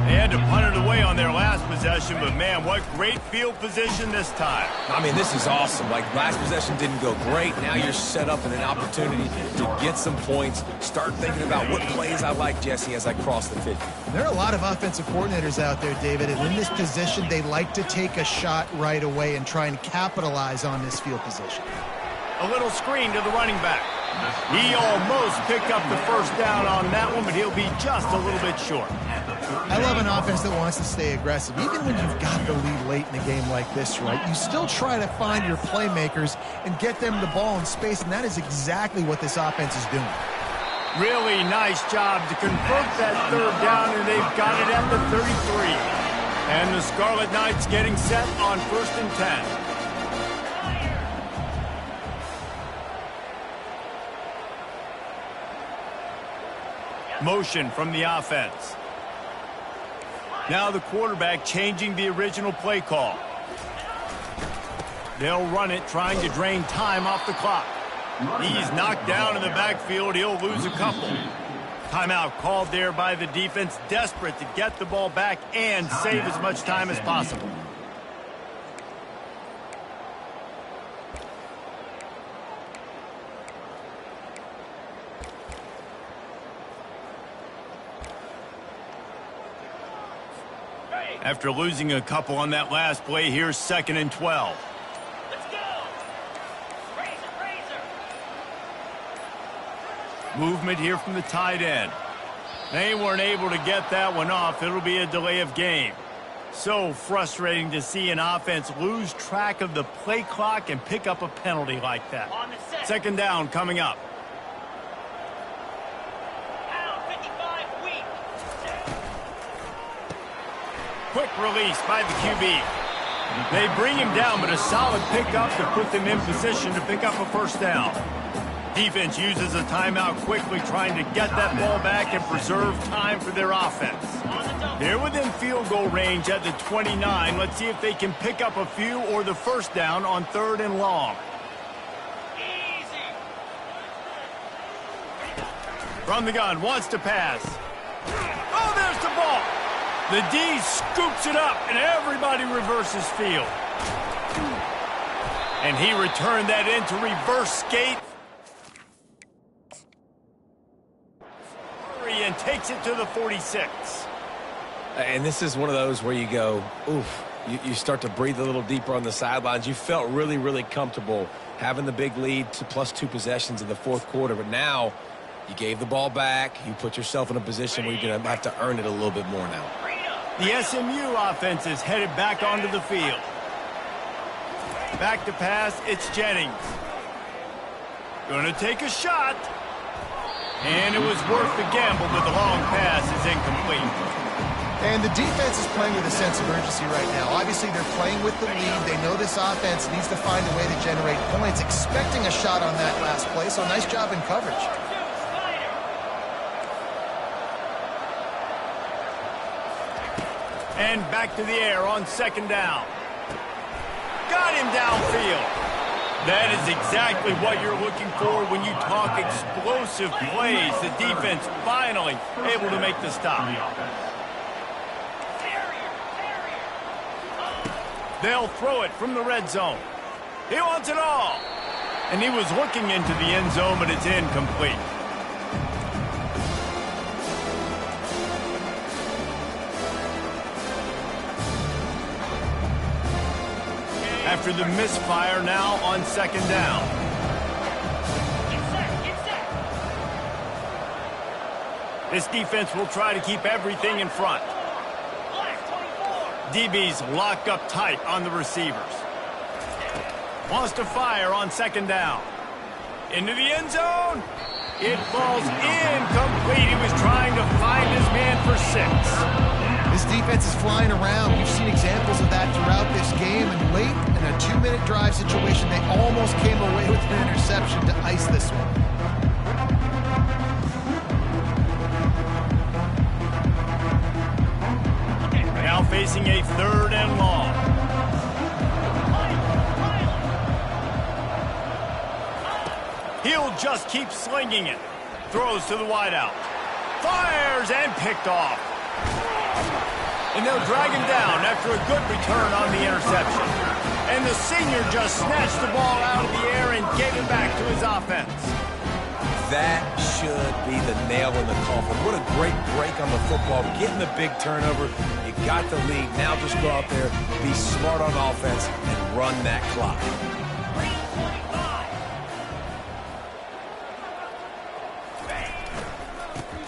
They had to punt it away on their last possession, but man, what great field position this time. I mean, this is awesome. Like, last possession didn't go great. Now you're set up in an opportunity to get some points. Start thinking about what plays I like, Jesse, as I cross the 50. There are a lot of offensive coordinators out there, David, and in this position, they like to take a shot right away and try and capitalize on this field position. A little screen to the running back. He almost picked up the first down on that one, but he'll be just a little bit short. I love an offense that wants to stay aggressive. Even when you've got the lead late in a game like this, right, you still try to find your playmakers and get them the ball in space, and that is exactly what this offense is doing. Really nice job to convert that third down, and they've got it at the 33. And the Scarlet Knights getting set on 1st and 10. Motion from the offense. Now the quarterback changing the original play call. They'll run it, trying to drain time off the clock. He's knocked down in the backfield. He'll lose a couple. Timeout called there by the defense, desperate to get the ball back and save as much time as possible. After losing a couple on that last play, here's 2nd and 12. Let's go. Razor. Movement here from the tight end. They weren't able to get that one off. It'll be a delay of game. So frustrating to see an offense lose track of the play clock and pick up a penalty like that. On the set. 2nd down coming up. Out 55 weak. Quick release by the QB. They bring him down, but a solid pickup to put them in position to pick up a 1st down. Defense uses a timeout quickly, trying to get that ball back and preserve time for their offense. They're within field goal range at the 29. Let's see if they can pick up a few or the 1st down on 3rd and long. Easy. From the gun, wants to pass. Oh, there's the ball. The D scoops it up, and everybody reverses field. And he returned that into reverse skate. And takes it to the 46. And this is one of those where you go, oof, you start to breathe a little deeper on the sidelines. You felt really, really comfortable having the big lead to +2 possessions in the 4th quarter. But now you gave the ball back. You put yourself in a position where you're going to have to earn it a little bit more now. The SMU offense is headed back onto the field. Back to pass, it's Jennings. Gonna take a shot. And it was worth the gamble, but the long pass is incomplete. And the defense is playing with a sense of urgency right now. Obviously, they're playing with the lead. They know this offense needs to find a way to generate points, expecting a shot on that last play, so nice job in coverage. And back to the air on 2nd down. Got him downfield. That is exactly what you're looking for when you talk explosive plays. The defense finally able to make the stop. They'll throw it from the red zone. He wants it all. And he was looking into the end zone, but it's incomplete. After the misfire, now on 2nd down. Get set. This defense will try to keep everything in front. Black 24. DB's locked up tight on the receivers. Wants to fire on 2nd down. Into the end zone. It falls incomplete. He was trying to find his man for 6. This defense is flying around. We've seen examples of that throughout this game, and late in a 2-minute drive situation, they almost came away with an interception to ice this one. Now facing a 3rd and long. He'll just keep slinging it. Throws to the wideout. Fires and picked off. And they'll drag him down after a good return on the interception. And the senior just snatched the ball out of the air and gave it back to his offense. That should be the nail in the coffin. What a great break on the football. Getting the big turnover. You got the lead. Now just go out there, be smart on offense, and run that clock.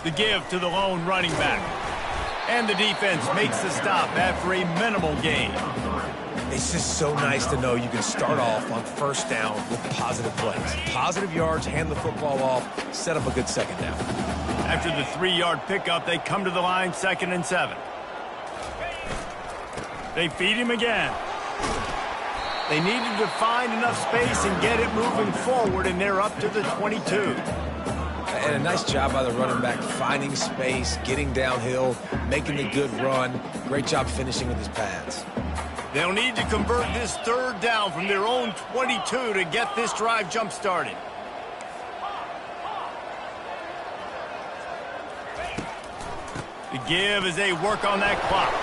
The give to the lone running back. And the defense makes the stop after a minimal gain. It's just so nice to know you can start off on first down with positive plays. Positive yards, hand the football off, set up a good second down. After the 3-yard pickup, they come to the line 2nd and 7. They feed him again. They needed to find enough space and get it moving forward, and they're up to the 22. And a nice job by the running back, finding space, getting downhill, making the good run. Great job finishing with his pads. They'll need to convert this 3rd down from their own 22 to get this drive jump-started. The give as they work on that clock.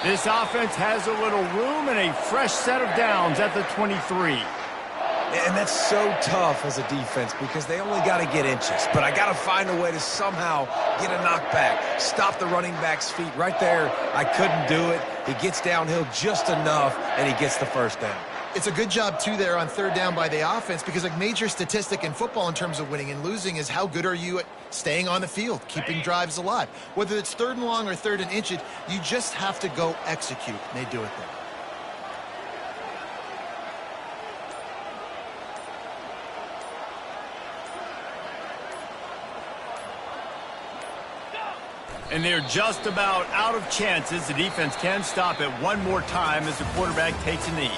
This offense has a little room and a fresh set of downs at the 23. And that's so tough as a defense because they only got to get inches. But I got to find a way to somehow get a knockback, stop the running back's feet. Right there, I couldn't do it. He gets downhill just enough, and he gets the first down. It's a good job, too, there on 3rd down by the offense because a major statistic in football in terms of winning and losing is how good are you at staying on the field, keeping drives alive. Whether it's 3rd and long or 3rd and inches, you just have to go execute, and they do it there. And they're just about out of chances. The defense can stop it one more time as the quarterback takes a knee.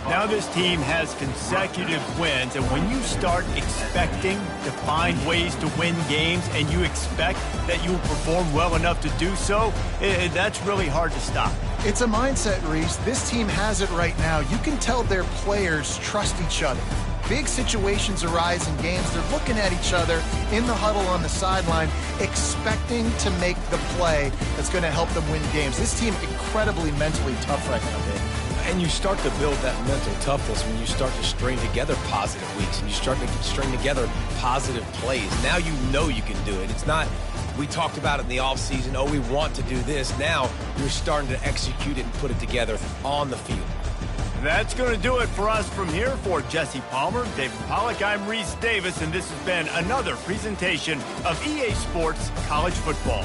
Now this team has consecutive wins, and when you start expecting to find ways to win games and you expect that you will perform well enough to do so, that's really hard to stop. It's a mindset, Reese. This team has it right now. You can tell their players trust each other. Big situations arise in games. They're looking at each other in the huddle on the sideline, expecting to make the play that's going to help them win games. This team incredibly mentally tough right now, Dave. And you start to build that mental toughness when you start to string together positive weeks and you start to string together positive plays. Now you know you can do it. It's not, we talked about it in the offseason, oh, we want to do this. Now you're starting to execute it and put it together on the field. That's going to do it for us from here. For Jesse Palmer, David Pollack, I'm Reese Davis, and this has been another presentation of EA Sports College Football.